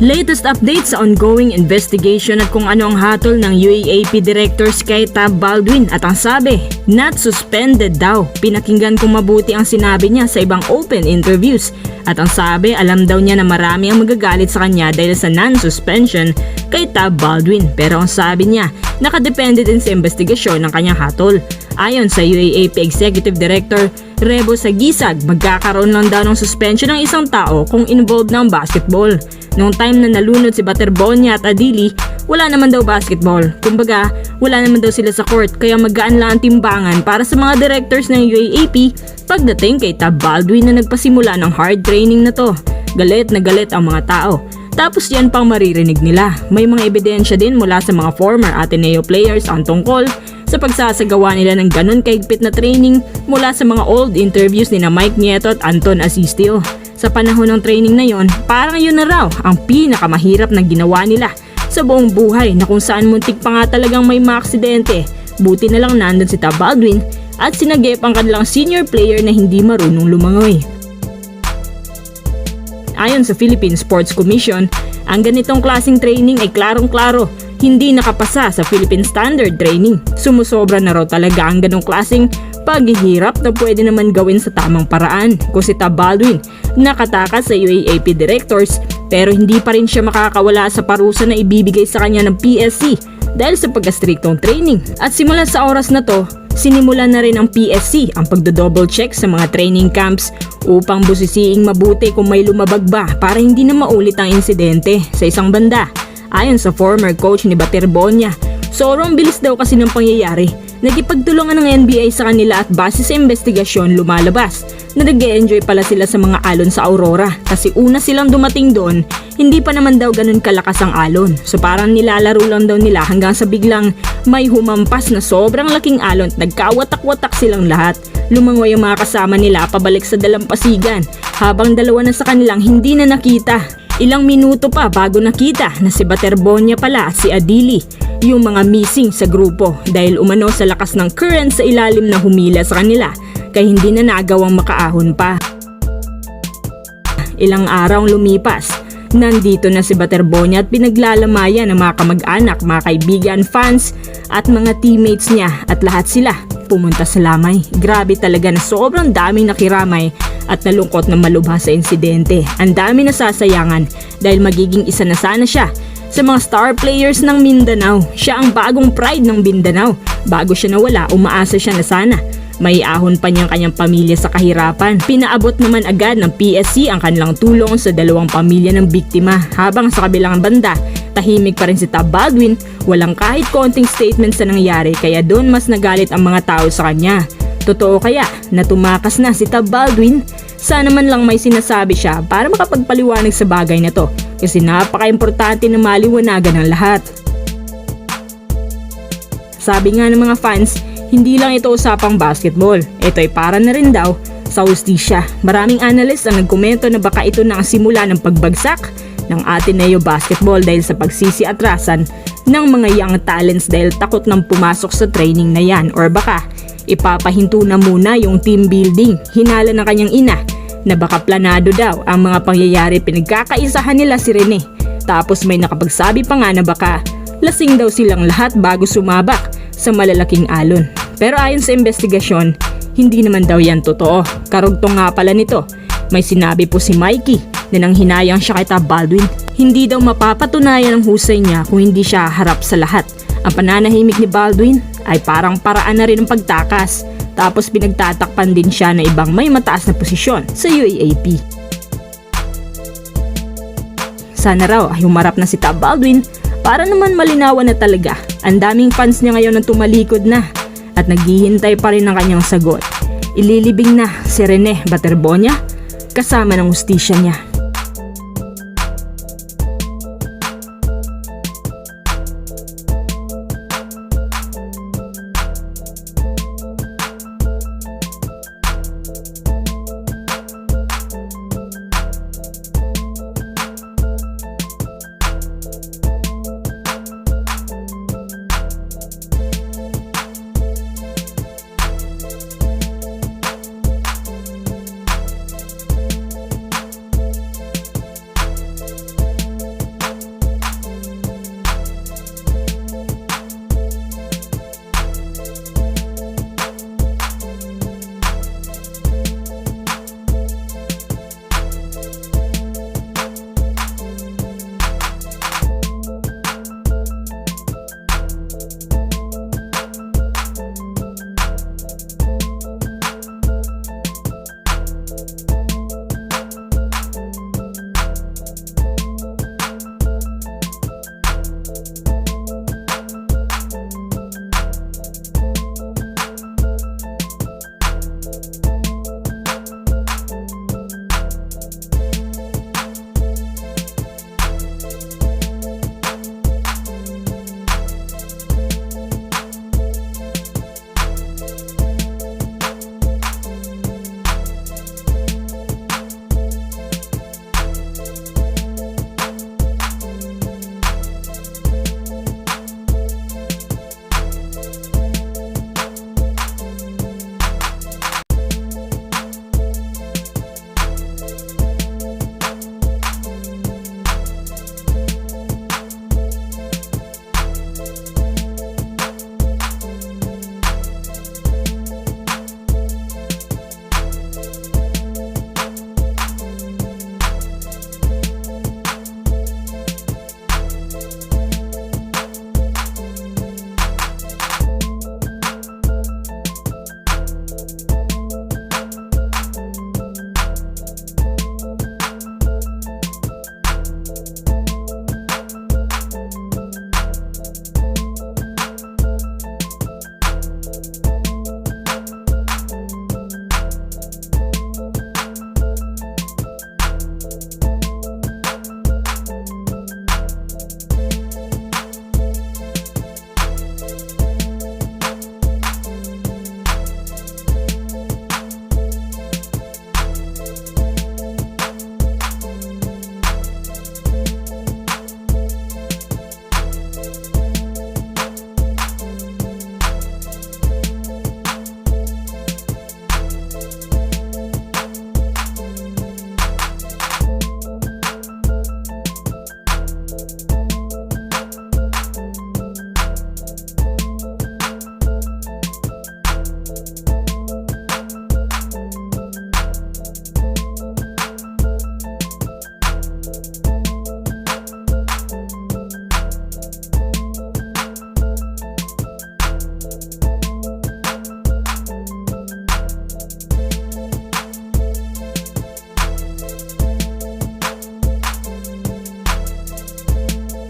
Latest updates sa ongoing investigation at kung ano ang hatol ng UAAP directors kay Tab Baldwin at ang sabi, not suspended daw. Pinakinggan kong mabuti ang sinabi niya sa ibang open interviews at ang sabi, alam daw niya na marami ang magagalit sa kanya dahil sa non-suspension kay Tab Baldwin, pero ang sabi niya, nakadepende din sa investigasyon ng kanyang hatol. Ayon sa UAAP Executive Director Rebo Sagisag, magkakaroon lang daw ng suspension ng isang tao kung involved ng basketball. Noong time na nalunod si Baterbonia at Adili, wala naman daw basketball. Kumbaga, wala naman daw sila sa court kaya magaan lang ang timbangan para sa mga directors ng UAAP pagdating kay Tab Baldwin na nagpasimula ng hard training na to. Galit na galit ang mga tao. Tapos yan pang maririnig nila. May mga ebidensya din mula sa mga former Ateneo players ang tungkol sa pagsasagawa nila ng ganun kahigpit na training mula sa mga old interviews ni na Mike Nieto at Anton Asistio. Sa panahon ng training na yon, parang yun na raw ang pinakamahirap na ginawa nila sa buong buhay na kung saan muntik pa nga talagang may maaksidente. Buti na lang nandun si Tab Baldwin at sinagip ang kanilang senior player na hindi marunong lumangoy. Ayon sa Philippine Sports Commission, ang ganitong klaseng training ay klarong-klaro hindi nakapasa sa Philippine Standard Training. Sumusobra na raw talaga ang ganong klaseng paghihirap na pwede naman gawin sa tamang paraan. Kung si Tab Baldwin nakatakas sa UAAP directors pero hindi pa rin siya makakawala sa parusa na ibibigay sa kanya ng PSC dahil sa pagkastriktong training. At simula sa oras na to, sinimulan na rin ang PSC ang pagdo-double check sa mga training camps upang busisiing mabuti kung may lumabag ba para hindi na maulit ang insidente. Sa isang banda, ayon sa former coach ni Baterbonia, sobrang bilis daw kasi ng pangyayari. Nagipagtulungan ng NBA sa kanila at base sa investigasyon lumalabas na nag-e-enjoy pala sila sa mga alon sa Aurora kasi una silang dumating doon, hindi pa naman daw ganun kalakas ang alon. So parang nilalaro lang daw nila hanggang sa biglang may humampas na sobrang laking alon at nagkawatak-watak silang lahat. Lumangoy ang mga kasama nila pabalik sa dalampasigan habang dalawa na sa kanilang hindi na nakita. Ilang minuto pa bago nakita na si Baterbonia pala at si Adili yung mga missing sa grupo dahil umano sa lakas ng current sa ilalim na humila sa kanila kaya hindi na nagawang makaahon pa. Ilang araw lumipas, nandito na si Baterbonia at pinaglalamayan ng mga kamag-anak, mga kaibigan, fans at mga teammates niya at lahat sila pumunta sa lamay. Grabe talaga na sobrang daming nakiramay at nalungkot na malubha sa insidente. Ang dami nasasayangan dahil magiging isa na sana siya sa mga star players ng Mindanao. Siya ang bagong pride ng Mindanao. Bago siya nawala, umaasa siya na sana may ahon pa niyang kanyang pamilya sa kahirapan. Pinaabot naman agad ng PSC ang kanilang tulong sa dalawang pamilya ng biktima. Habang sa kabilang banda, tahimik pa rin si Tab Baldwin, walang kahit konting statement sa nangyari kaya doon mas nagalit ang mga tao sa kanya. Totoo kaya na tumakas na si Tab Baldwin? Sana man lang may sinasabi siya para makapagpaliwanag sa bagay na to kasi napaka-importante na maliwanagan ng lahat. Sabi nga ng mga fans, hindi lang ito usapang basketball. Ito ay para na rin daw sa hustisya. Maraming analyst ang nagkomento na baka ito na ang simula ng pagbagsak ng Ateneo basketball dahil sa pagsisiatrasan ng mga young talents dahil takot nang pumasok sa training na yan or baka ipapahinto na muna yung team building. Hinala ng kanyang ina na baka planado daw ang mga pangyayari, pinagkakaisahan nila si Rene. Tapos may nakapagsabi pa nga na baka lasing daw silang lahat bago sumabak sa malalaking alon. Pero ayon sa investigasyon, hindi naman daw yan totoo. Karugtong nga pala nito, may sinabi po si Mikey na nang hinayang siya kay Tab Baldwin, hindi daw mapapatunayan ang husay niya kung hindi siya harap sa lahat. Ang pananahimik ni Baldwin ay parang paraan na rin ng pagtakas. Tapos pinagtatakpan din siya ng ibang may mataas na posisyon sa UAAP. Sana raw ay humarap na si Tab Baldwin para naman malinawan na talaga. Ang daming fans niya ngayon na tumalikod na at naghihintay pa rin ng kanyang sagot. Ililibing na si Rene Baterbonia kasama ng hustisya niya.